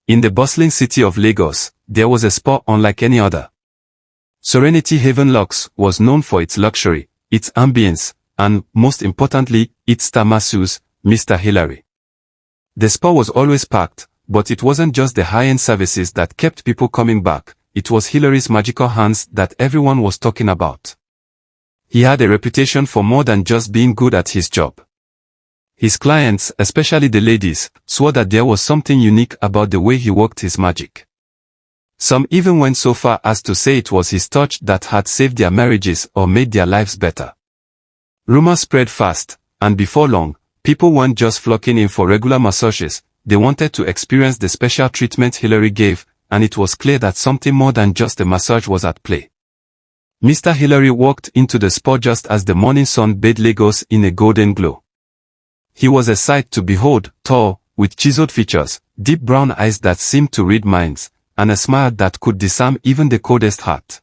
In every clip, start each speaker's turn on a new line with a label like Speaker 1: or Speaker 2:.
Speaker 1: In the bustling city of Lagos, there was a spa unlike any other. Serenity Haven Lux was known for its luxury, its ambience, and, most importantly, its star masseuse, Mr. Hilary. The spa was always packed, but it wasn't just the high-end services that kept people coming back, it was Hilary's magical hands that everyone was talking about. He had a reputation for more than just being good at his job. His clients, especially the ladies, swore that there was something unique about the way he worked his magic. Some even went so far as to say it was his touch that had saved their marriages or made their lives better. Rumors spread fast, and before long, people weren't just flocking in for regular massages, they wanted to experience the special treatment Hilary gave, and it was clear that something more than just a massage was at play. Mr. Hilary walked into the spa just as the morning sun bathed Lagos in a golden glow. He was a sight to behold, tall, with chiseled features, deep brown eyes that seemed to read minds, and a smile that could disarm even the coldest heart.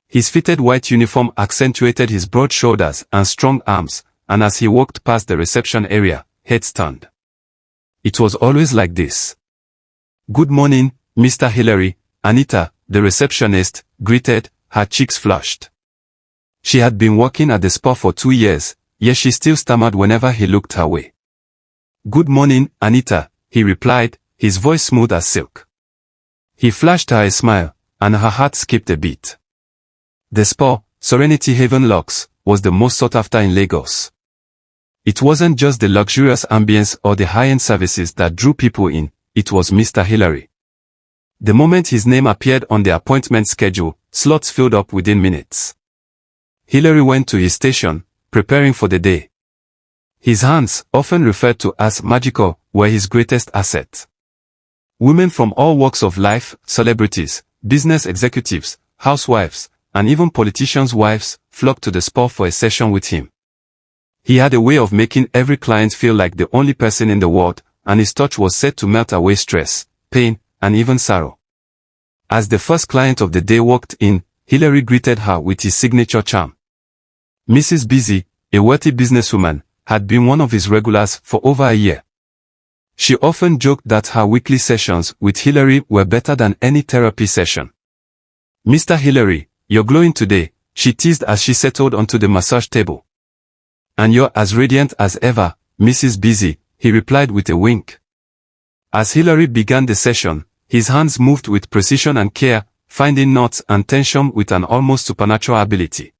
Speaker 1: His fitted white uniform accentuated his broad shoulders and strong arms, and as he walked past the reception area, heads turned. It was always like this. "Good morning, Mr. Hilary," Anita, the receptionist, greeted, her cheeks flushed. She had been working at the spa for 2 years, yet she still stammered whenever he looked her way. "Good morning, Anita," he replied, his voice smooth as silk. He flashed her a smile, and her heart skipped a beat. The spa, Serenity Haven Lux, was the most sought after in Lagos. It wasn't just the luxurious ambience or the high-end services that drew people in, it was Mr. Hilary. The moment his name appeared on the appointment schedule, slots filled up within minutes. Hilary went to his station, preparing for the day. His hands, often referred to as magical, were his greatest asset. Women from all walks of life, celebrities, business executives, housewives, and even politicians' wives, flocked to the spa for a session with him. He had a way of making every client feel like the only person in the world, and his touch was said to melt away stress, pain, and even sorrow. As the first client of the day walked in, Hilary greeted her with his signature charm. Mrs. Busy, a wealthy businesswoman, had been one of his regulars for over a year. She often joked that her weekly sessions with Hilary were better than any therapy session. "Mr. Hilary, you're glowing today," she teased as she settled onto the massage table. "And you're as radiant as ever, Mrs. Busy," he replied with a wink. As Hilary began the session, his hands moved with precision and care, finding knots and tension with an almost supernatural ability.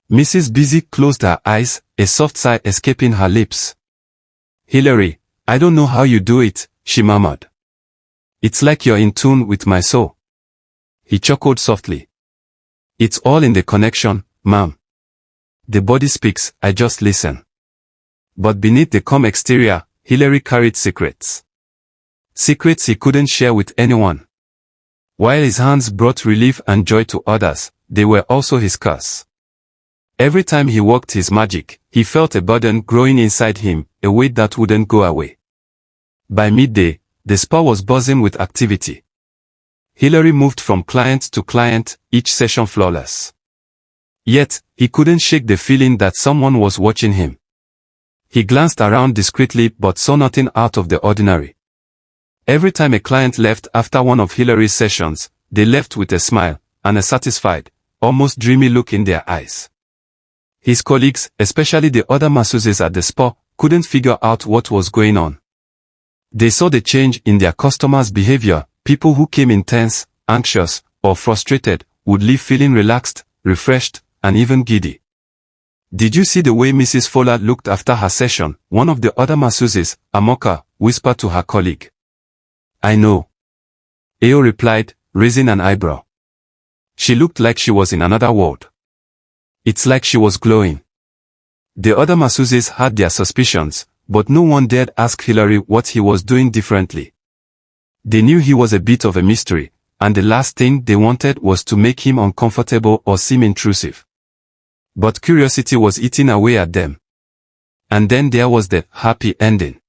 Speaker 1: Mrs. Busy closed her eyes, a soft sigh escaping her lips. "Hilary, I don't know how you do it," she murmured. "It's like you're in tune with my soul." He chuckled softly. "It's all in the connection, ma'am. The body speaks, I just listen." But beneath the calm exterior, Hilary carried secrets. Secrets he couldn't share with anyone. While his hands brought relief and joy to others, they were also his curse. Every time he worked his magic, he felt a burden growing inside him, a weight that wouldn't go away. By midday, the spa was buzzing with activity. Hilary moved from client to client, each session flawless. Yet, he couldn't shake the feeling that someone was watching him. He glanced around discreetly but saw nothing out of the ordinary. Every time a client left after one of Hilary's sessions, they left with a smile, and a satisfied, almost dreamy look in their eyes. His colleagues, especially the other masseuses at the spa, couldn't figure out what was going on. They saw the change in their customers' behavior. People who came in tense, anxious, or frustrated would leave feeling relaxed, refreshed, and even giddy. "Did you see the way Mrs. Fowler looked after her session?" one of the other masseuses, Amoka, whispered to her colleague. "I know," Ao replied, raising an eyebrow. "She looked like she was in another world. It's like she was glowing." The other masseuses had their suspicions, but no one dared ask Hilary what he was doing differently. They knew he was a bit of a mystery, and the last thing they wanted was to make him uncomfortable or seem intrusive. But curiosity was eating away at them. And then there was the happy ending.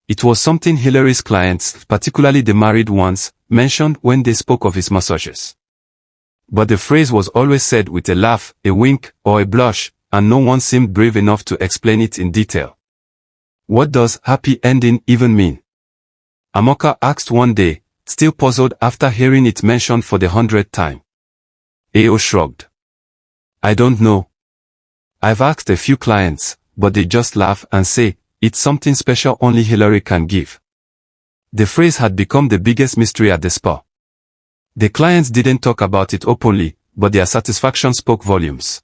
Speaker 1: It was something Hilary's clients, particularly the married ones, mentioned when they spoke of his massages. But the phrase was always said with a laugh, a wink, or a blush, and no one seemed brave enough to explain it in detail. What does happy ending even mean? Amoka asked one day, still puzzled after hearing it mentioned for the 100th time. A.O. shrugged. I don't know. I've asked a few clients, but they just laugh and say, it's something special only Hilary can give. The phrase had become the biggest mystery at the spa. The clients didn't talk about it openly, but their satisfaction spoke volumes.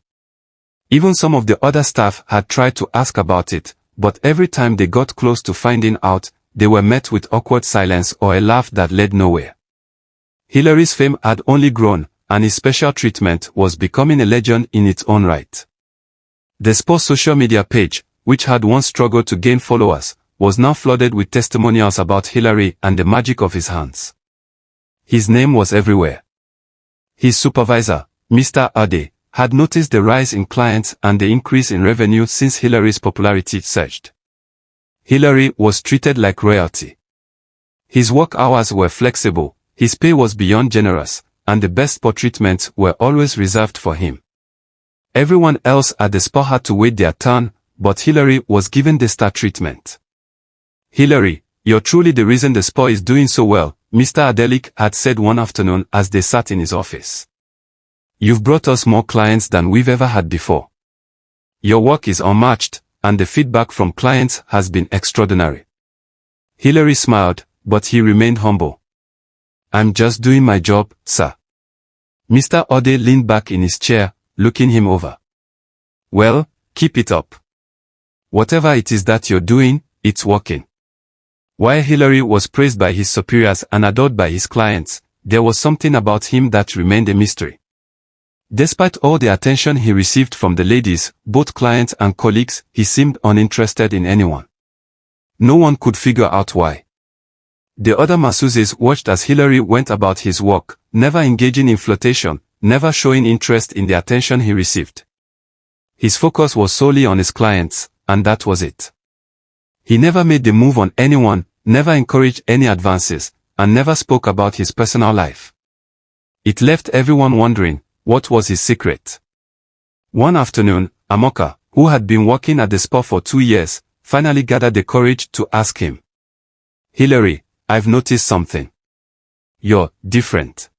Speaker 1: Even some of the other staff had tried to ask about it, but every time they got close to finding out, they were met with awkward silence or a laugh that led nowhere. Hilary's fame had only grown, and his special treatment was becoming a legend in its own right. The spa's social media page, which had once struggled to gain followers, was now flooded with testimonials about Hilary and the magic of his hands. His name was everywhere. His supervisor, Mr. Ade, had noticed the rise in clients and the increase in revenue since Hilary's popularity surged. Hilary was treated like royalty. His work hours were flexible, his pay was beyond generous, and the best spa treatments were always reserved for him. Everyone else at the spa had to wait their turn, but Hilary was given the star treatment. Hilary, you're truly the reason the spa is doing so well, Mr. Adelik had said one afternoon as they sat in his office. You've brought us more clients than we've ever had before. Your work is unmatched, and the feedback from clients has been extraordinary. Hilary smiled, but he remained humble. I'm just doing my job, sir. Mr. Ode leaned back in his chair, looking him over. Well, keep it up. Whatever it is that you're doing, it's working. While Hilary was praised by his superiors and adored by his clients, there was something about him that remained a mystery. Despite all the attention he received from the ladies, both clients and colleagues, he seemed uninterested in anyone. No one could figure out why. The other masseuses watched as Hilary went about his work, never engaging in flirtation, never showing interest in the attention he received. His focus was solely on his clients, and that was it. He never made the move on anyone, never encouraged any advances, and never spoke about his personal life. It left everyone wondering, what was his secret? One afternoon, Amoka, who had been working at the spa for 2 years, finally gathered the courage to ask him. Hilary, I've noticed something. You're different.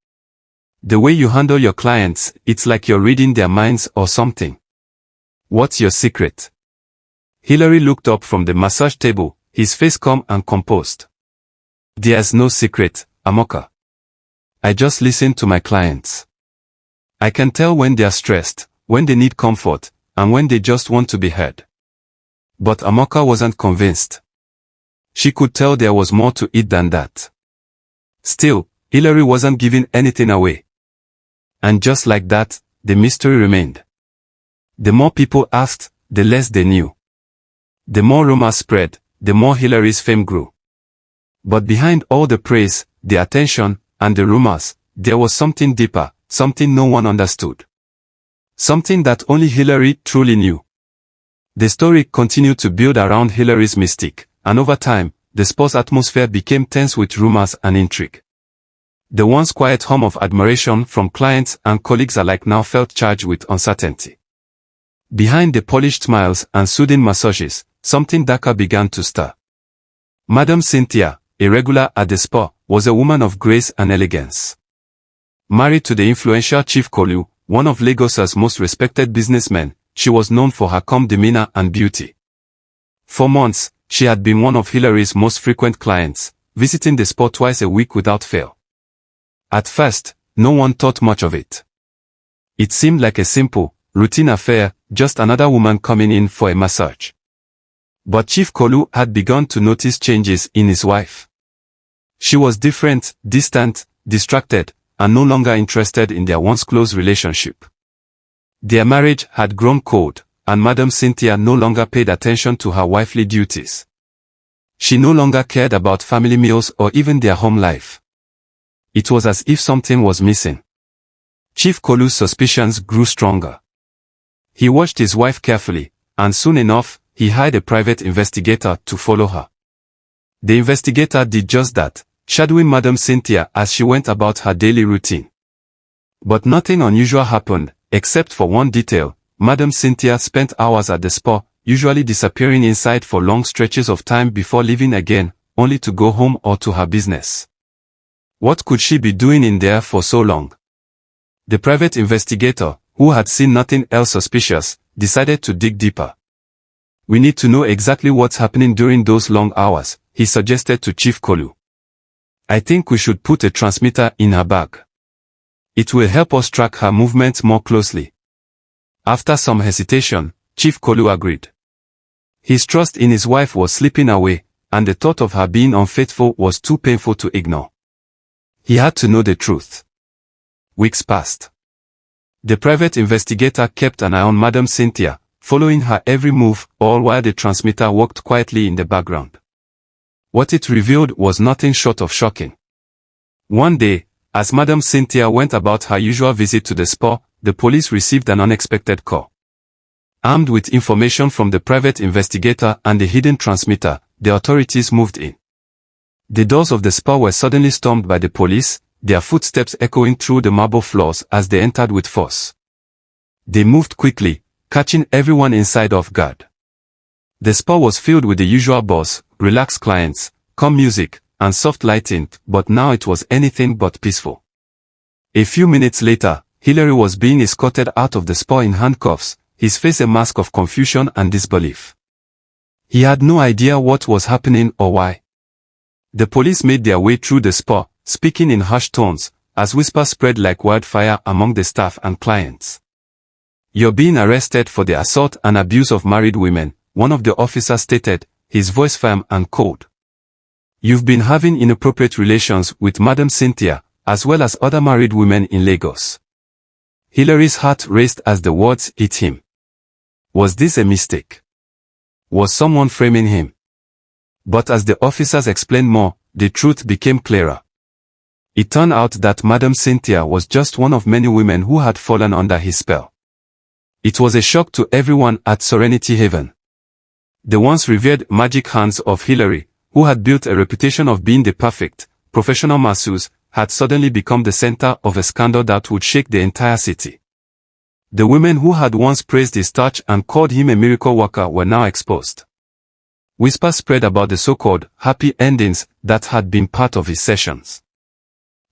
Speaker 1: The way you handle your clients, it's like you're reading their minds or something. What's your secret? Hilary looked up from the massage table, his face calm and composed. There's no secret, Amoka. I just listen to my clients. I can tell when they're stressed, when they need comfort, and when they just want to be heard. But Amoka wasn't convinced. She could tell there was more to it than that. Still, Hilary wasn't giving anything away. And just like that, the mystery remained. The more people asked, the less they knew. The more rumors spread, the more Hilary's fame grew. But behind all the praise, the attention, and the rumors, there was something deeper, something no one understood. Something that only Hilary truly knew. The story continued to build around Hilary's mystique, and over time, the spa's atmosphere became tense with rumors and intrigue. The once quiet hum of admiration from clients and colleagues alike now felt charged with uncertainty. Behind the polished smiles and soothing massages, something darker began to stir. Madame Cynthia, a regular at the spa, was a woman of grace and elegance. Married to the influential Chief Kolu, one of Lagos's most respected businessmen, she was known for her calm demeanor and beauty. For months, she had been one of Hilary's most frequent clients, visiting the spa twice a week without fail. At first, no one thought much of it. It seemed like a simple, routine affair, just another woman coming in for a massage. But Chief Kolu had begun to notice changes in his wife. She was different, distant, distracted, and no longer interested in their once close relationship. Their marriage had grown cold, and Madame Cynthia no longer paid attention to her wifely duties. She no longer cared about family meals or even their home life. It was as if something was missing. Chief Kolu's suspicions grew stronger. He watched his wife carefully, and soon enough, he hired a private investigator to follow her. The investigator did just that, shadowing Madame Cynthia as she went about her daily routine. But nothing unusual happened, except for one detail. Madame Cynthia spent hours at the spa, usually disappearing inside for long stretches of time before leaving again, only to go home or to her business. What could she be doing in there for so long? The private investigator, who had seen nothing else suspicious, decided to dig deeper. We need to know exactly what's happening during those long hours, he suggested to Chief Kolu. I think we should put a transmitter in her bag. It will help us track her movements more closely. After some hesitation, Chief Kolu agreed. His trust in his wife was slipping away, and the thought of her being unfaithful was too painful to ignore. He had to know the truth. Weeks passed. The private investigator kept an eye on Madam Cynthia, following her every move, all while the transmitter worked quietly in the background. What it revealed was nothing short of shocking. One day, as Madam Cynthia went about her usual visit to the spa, the police received an unexpected call. Armed with information from the private investigator and the hidden transmitter, the authorities moved in. The doors of the spa were suddenly stormed by the police, their footsteps echoing through the marble floors as they entered with force. They moved quickly, catching everyone inside off guard. The spa was filled with the usual buzz, relaxed clients, calm music, and soft lighting, but now it was anything but peaceful. A few minutes later, Hilary was being escorted out of the spa in handcuffs, his face a mask of confusion and disbelief. He had no idea what was happening or why. The police made their way through the spa, speaking in hushed tones, as whispers spread like wildfire among the staff and clients. You're being arrested for the assault and abuse of married women, one of the officers stated, his voice firm and cold. You've been having inappropriate relations with Madam Cynthia, as well as other married women in Lagos. Hilary's heart raced as the words hit him. Was this a mistake? Was someone framing him? But as the officers explained more, the truth became clearer. It turned out that Madam Cynthia was just one of many women who had fallen under his spell. It was a shock to everyone at Serenity Haven. The once revered magic hands of Hilary, who had built a reputation of being the perfect, professional masseuse, had suddenly become the center of a scandal that would shake the entire city. The women who had once praised his touch and called him a miracle worker were now exposed. Whispers spread about the so-called happy endings that had been part of his sessions.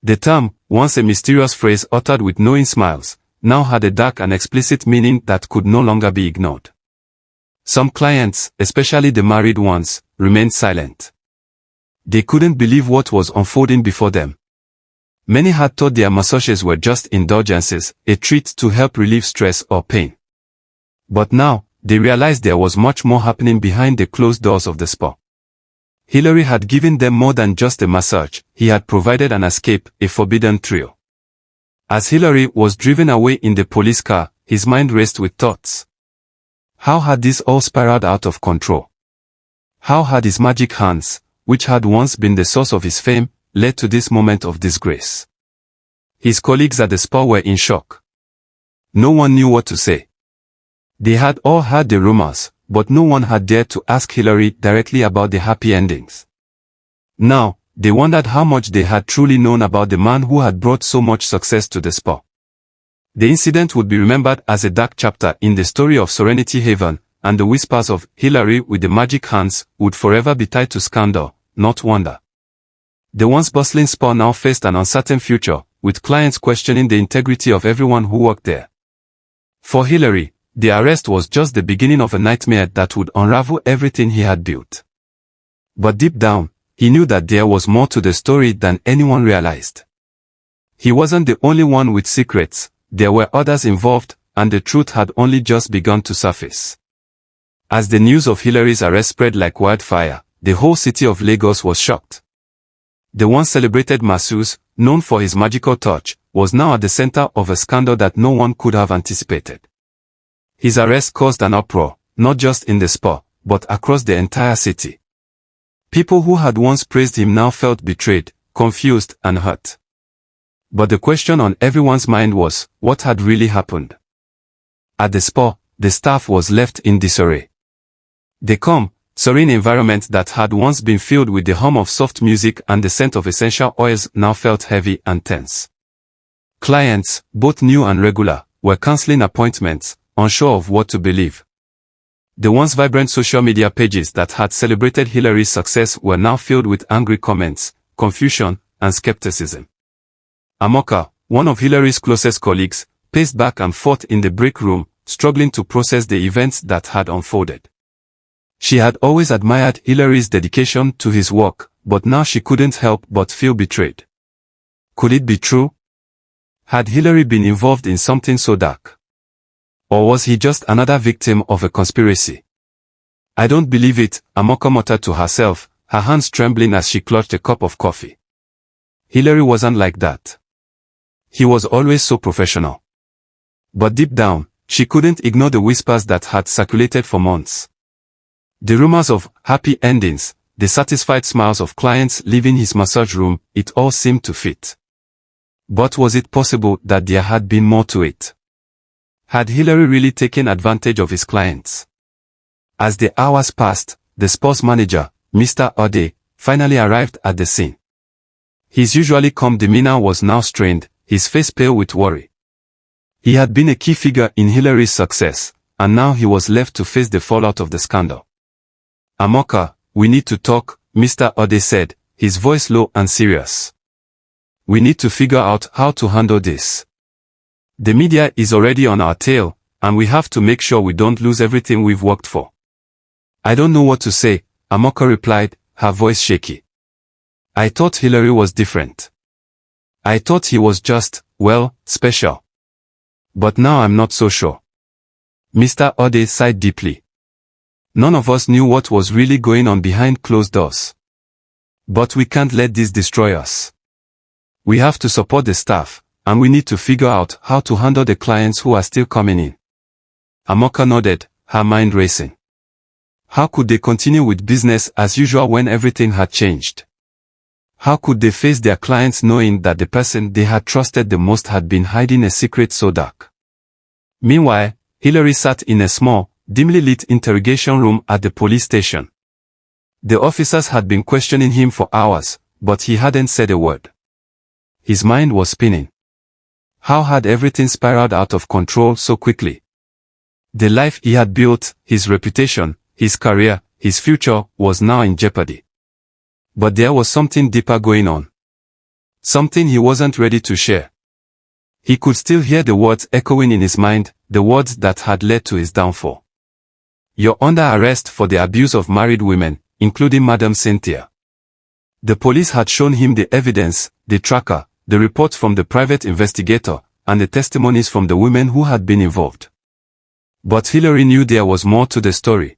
Speaker 1: The term, once a mysterious phrase uttered with knowing smiles, now had a dark and explicit meaning that could no longer be ignored. Some clients, especially the married ones, remained silent. They couldn't believe what was unfolding before them. Many had thought their massages were just indulgences, a treat to help relieve stress or pain. But now, they realized there was much more happening behind the closed doors of the spa. Hilary had given them more than just a massage, he had provided an escape, a forbidden thrill. As Hilary was driven away in the police car, his mind raced with thoughts. How had this all spiraled out of control? How had his magic hands, which had once been the source of his fame, led to this moment of disgrace? His colleagues at the spa were in shock. No one knew what to say. They had all heard the rumors, but no one had dared to ask Hilary directly about the happy endings. Now, they wondered how much they had truly known about the man who had brought so much success to the spa. The incident would be remembered as a dark chapter in the story of Serenity Haven, and the whispers of Hilary with the magic hands would forever be tied to scandal, not wonder. The once bustling spa now faced an uncertain future, with clients questioning the integrity of everyone who worked there. For Hilary, the arrest was just the beginning of a nightmare that would unravel everything he had built. But deep down, he knew that there was more to the story than anyone realized. He wasn't the only one with secrets, there were others involved, and the truth had only just begun to surface. As the news of Hilary's arrest spread like wildfire, the whole city of Lagos was shocked. The once celebrated masseuse, known for his magical touch, was now at the center of a scandal that no one could have anticipated. His arrest caused an uproar, not just in the spa, but across the entire city. People who had once praised him now felt betrayed, confused, and hurt. But the question on everyone's mind was, what had really happened? At the spa, the staff was left in disarray. The calm, serene environment that had once been filled with the hum of soft music and the scent of essential oils now felt heavy and tense. Clients, both new and regular, were canceling appointments, unsure of what to believe. The once vibrant social media pages that had celebrated Hilary's success were now filled with angry comments, confusion, and skepticism. Amoka, one of Hilary's closest colleagues, paced back and forth in the break room, struggling to process the events that had unfolded. She had always admired Hilary's dedication to his work, but now she couldn't help but feel betrayed. Could it be true? Had Hilary been involved in something so dark? Or was he just another victim of a conspiracy? I don't believe it, Amoka muttered to herself, her hands trembling as she clutched a cup of coffee. Hilary wasn't like that. He was always so professional. But deep down, she couldn't ignore the whispers that had circulated for months. The rumors of happy endings, the satisfied smiles of clients leaving his massage room, it all seemed to fit. But was it possible that there had been more to it? Had Hilary really taken advantage of his clients? As the hours passed, the sports manager, Mr. Ode, finally arrived at the scene. His usually calm demeanor was now strained, his face pale with worry. He had been a key figure in Hilary's success, and now he was left to face the fallout of the scandal. Amoka, we need to talk, Mr. Ode said, his voice low and serious. We need to figure out how to handle this. The media is already on our tail, and we have to make sure we don't lose everything we've worked for. I don't know what to say, Amoka replied, her voice shaky. I thought Hilary was different. I thought he was just, well, special. But now I'm not so sure. Mr. Ode sighed deeply. None of us knew what was really going on behind closed doors. But we can't let this destroy us. We have to support the staff, and we need to figure out how to handle the clients who are still coming in. Amoka nodded, her mind racing. How could they continue with business as usual when everything had changed? How could they face their clients knowing that the person they had trusted the most had been hiding a secret so dark? Meanwhile, Hilary sat in a small, dimly lit interrogation room at the police station. The officers had been questioning him for hours, but he hadn't said a word. His mind was spinning. How had everything spiraled out of control so quickly? The life he had built, his reputation, his career, his future, was now in jeopardy. But there was something deeper going on. Something he wasn't ready to share. He could still hear the words echoing in his mind, the words that had led to his downfall. You're under arrest for the abuse of married women, including Madam Cynthia. The police had shown him the evidence, the tracker, the reports from the private investigator, and the testimonies from the women who had been involved. But Hilary knew there was more to the story.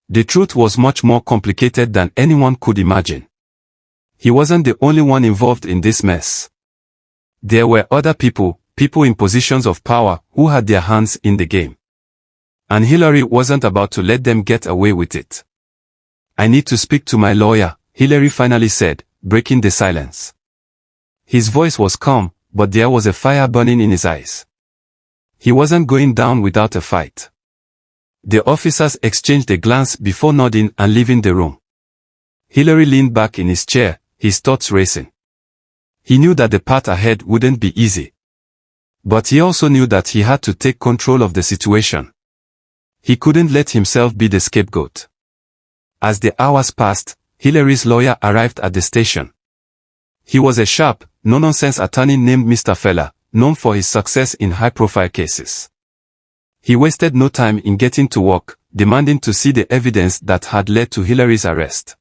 Speaker 1: The truth was much more complicated than anyone could imagine. He wasn't the only one involved in this mess. There were other people in positions of power, who had their hands in the game. And Hilary wasn't about to let them get away with it. I need to speak to my lawyer, Hilary finally said, breaking the silence. His voice was calm, but there was a fire burning in his eyes. He wasn't going down without a fight. The officers exchanged a glance before nodding and leaving the room. Hilary leaned back in his chair, his thoughts racing. He knew that the path ahead wouldn't be easy. But he also knew that he had to take control of the situation. He couldn't let himself be the scapegoat. As the hours passed, Hilary's lawyer arrived at the station. He was a sharp, no-nonsense attorney named Mr. Feller, known for his success in high-profile cases. He wasted no time in getting to work, demanding to see the evidence that had led to Hilary's arrest.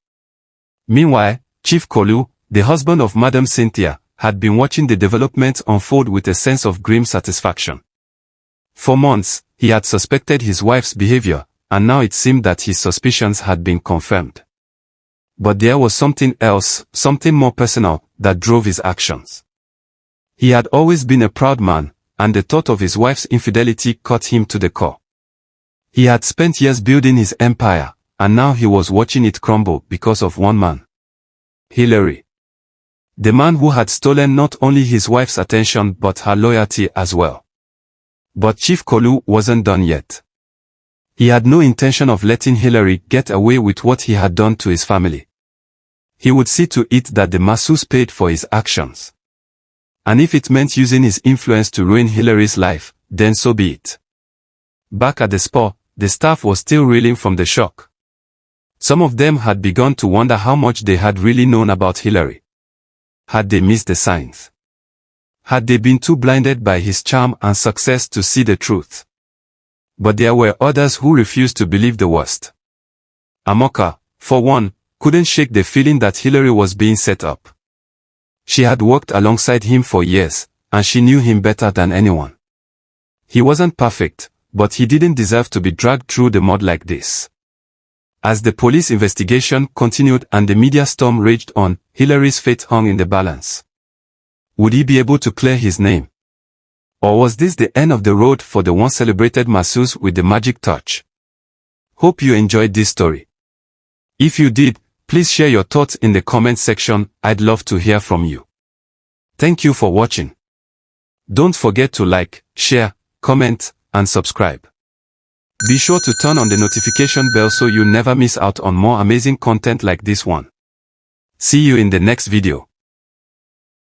Speaker 1: Meanwhile, Chief Kolu, the husband of Madam Cynthia, had been watching the developments unfold with a sense of grim satisfaction. For months, he had suspected his wife's behavior, and now it seemed that his suspicions had been confirmed. But there was something else, something more personal, that drove his actions. He had always been a proud man, and the thought of his wife's infidelity cut him to the core. He had spent years building his empire, and now he was watching it crumble because of one man. Hilary. The man who had stolen not only his wife's attention but her loyalty as well. But Chief Kolu wasn't done yet. He had no intention of letting Hilary get away with what he had done to his family. He would see to it that the masseuse paid for his actions. And if it meant using his influence to ruin Hilary's life, then so be it. Back at the spa, the staff was still reeling from the shock. Some of them had begun to wonder how much they had really known about Hilary. Had they missed the signs? Had they been too blinded by his charm and success to see the truth? But there were others who refused to believe the worst. Amoka, for one, couldn't shake the feeling that Hilary was being set up. She had worked alongside him for years, and she knew him better than anyone. He wasn't perfect, but he didn't deserve to be dragged through the mud like this. As the police investigation continued and the media storm raged on, Hilary's fate hung in the balance. Would he be able to clear his name? Or was this the end of the road for the once celebrated masseuse with the magic touch? Hope you enjoyed this story. If you did, please share your thoughts in the comment section. I'd love to hear from you. Thank you for watching. Don't forget to like, share, comment, and subscribe. Be sure to turn on the notification bell so you never miss out on more amazing content like this one. See you in the next video.